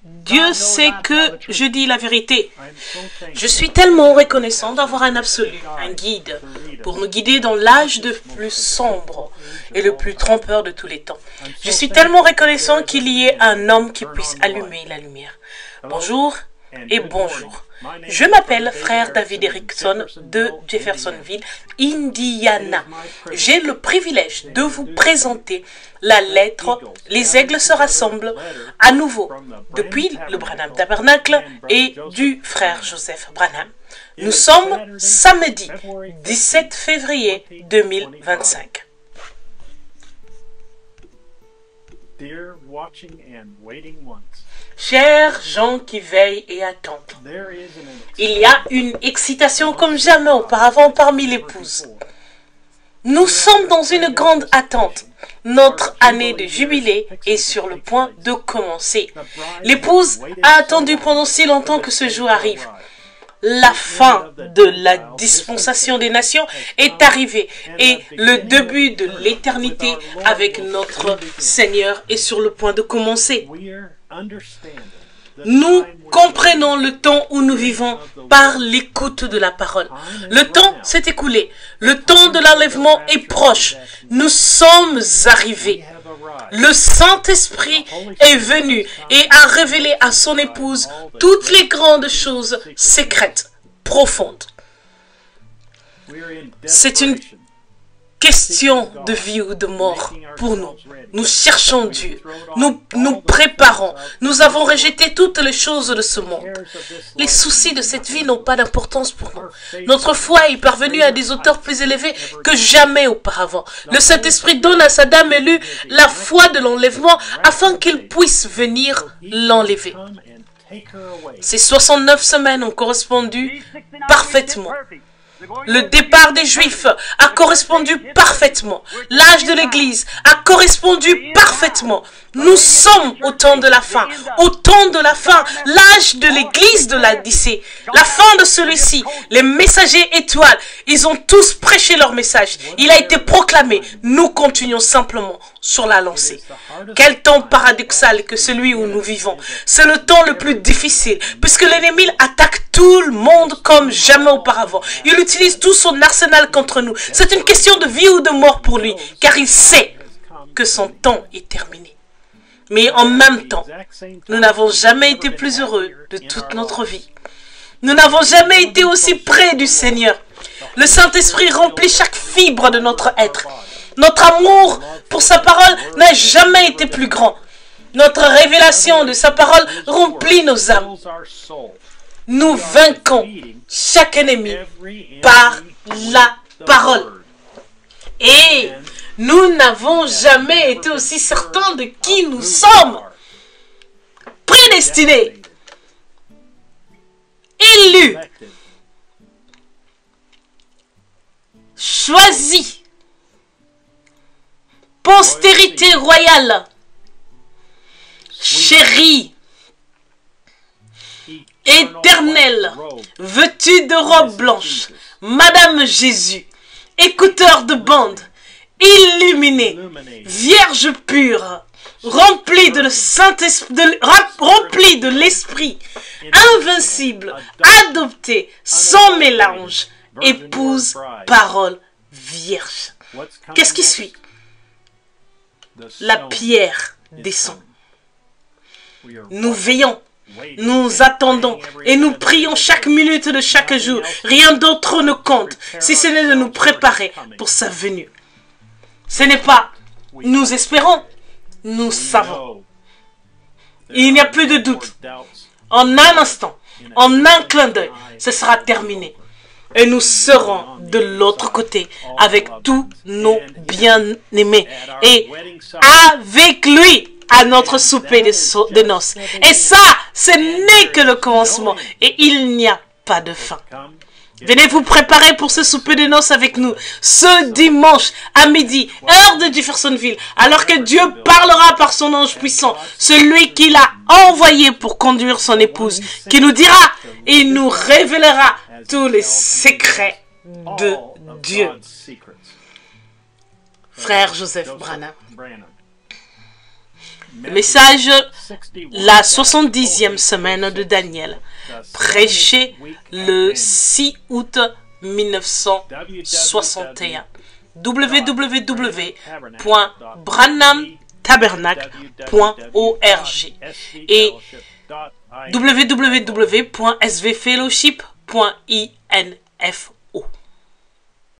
Dieu sait que je dis la vérité. Je suis tellement reconnaissant d'avoir un absolu, un guide, pour nous guider dans l'âge le plus sombre et le plus trompeur de tous les temps. Je suis tellement reconnaissant qu'il y ait un homme qui puisse allumer la lumière. Bonjour et bonjour. Je m'appelle frère David Erickson de Jeffersonville, Indiana. J'ai le privilège de vous présenter la lettre « Les aigles se rassemblent » à nouveau depuis le Branham Tabernacle et du frère Joseph Branham. Nous sommes samedi 17 février 2025. Chers gens qui veillent et attendent, il y a une excitation comme jamais auparavant parmi l'épouse. Nous sommes dans une grande attente. Notre année de jubilé est sur le point de commencer. L'épouse a attendu pendant si longtemps que ce jour arrive. La fin de la dispensation des nations est arrivée et le début de l'éternité avec notre Seigneur est sur le point de commencer. Nous comprenons le temps où nous vivons par l'écoute de la parole. Le temps s'est écoulé. Le temps de l'enlèvement est proche. Nous sommes arrivés. Le Saint-Esprit est venu et a révélé à son épouse toutes les grandes choses secrètes, profondes. C'est une question de vie ou de mort pour nous. Nous cherchons Dieu. Nous préparons. Nous avons rejeté toutes les choses de ce monde. Les soucis de cette vie n'ont pas d'importance pour nous. Notre foi est parvenue à des hauteurs plus élevées que jamais auparavant. Le Saint-Esprit donne à sa dame élue la foi de l'enlèvement afin qu'il puisse venir l'enlever. Ces 69 semaines ont correspondu parfaitement. Le départ des Juifs a correspondu parfaitement. L'âge de l'Église a correspondu parfaitement. Nous sommes au temps de la fin. Au temps de la fin, l'âge de l'Église de l'Odyssée. La fin de celui-ci. Les messagers étoiles, ils ont tous prêché leur message. Il a été proclamé. Nous continuons simplement sur la lancée. Quel temps paradoxal que celui où nous vivons. C'est le temps le plus difficile, puisque l'ennemi attaque tout le monde comme jamais auparavant. Il utilise tout son arsenal contre nous. C'est une question de vie ou de mort pour lui, car il sait que son temps est terminé. Mais en même temps, nous n'avons jamais été plus heureux de toute notre vie. Nous n'avons jamais été aussi près du Seigneur. Le Saint-Esprit remplit chaque fibre de notre être. Notre amour pour sa parole n'a jamais été plus grand. Notre révélation de sa parole remplit nos âmes. Nous vainquons chaque ennemi par la parole. Et nous n'avons jamais été aussi certains de qui nous sommes. Prédestinés, élus, choisis, postérité royale, chérie, éternelle, vêtue de robe blanche, Madame Jésus, écouteur de bande, illuminée, vierge pure, remplie de remplie de l'esprit, invincible, adoptée, sans mélange, épouse, parole, vierge. Qu'est-ce qui suit? La pierre descend. Nous veillons. Nous attendons et nous prions chaque minute de chaque jour. Rien d'autre ne compte, si ce n'est de nous préparer pour sa venue. Ce n'est pas nous espérons, nous savons. Il n'y a plus de doute. En un instant, en un clin d'œil, ce sera terminé. Et nous serons de l'autre côté avec tous nos bien-aimés. Et avec lui, à notre souper de noces. Et ça, ce n'est que le commencement. Et il n'y a pas de fin. Venez vous préparer pour ce souper de noces avec nous. Ce dimanche à midi, heure de Jeffersonville. Alors que Dieu parlera par son ange puissant. Celui qu'il a envoyé pour conduire son épouse. Qui nous dira et nous révélera tous les secrets de Dieu. Frère Joseph Branham. Le message, la 70e semaine de Daniel, prêché le 6 août 1961. www.branhamtabernacle.org et www.svfellowship.info.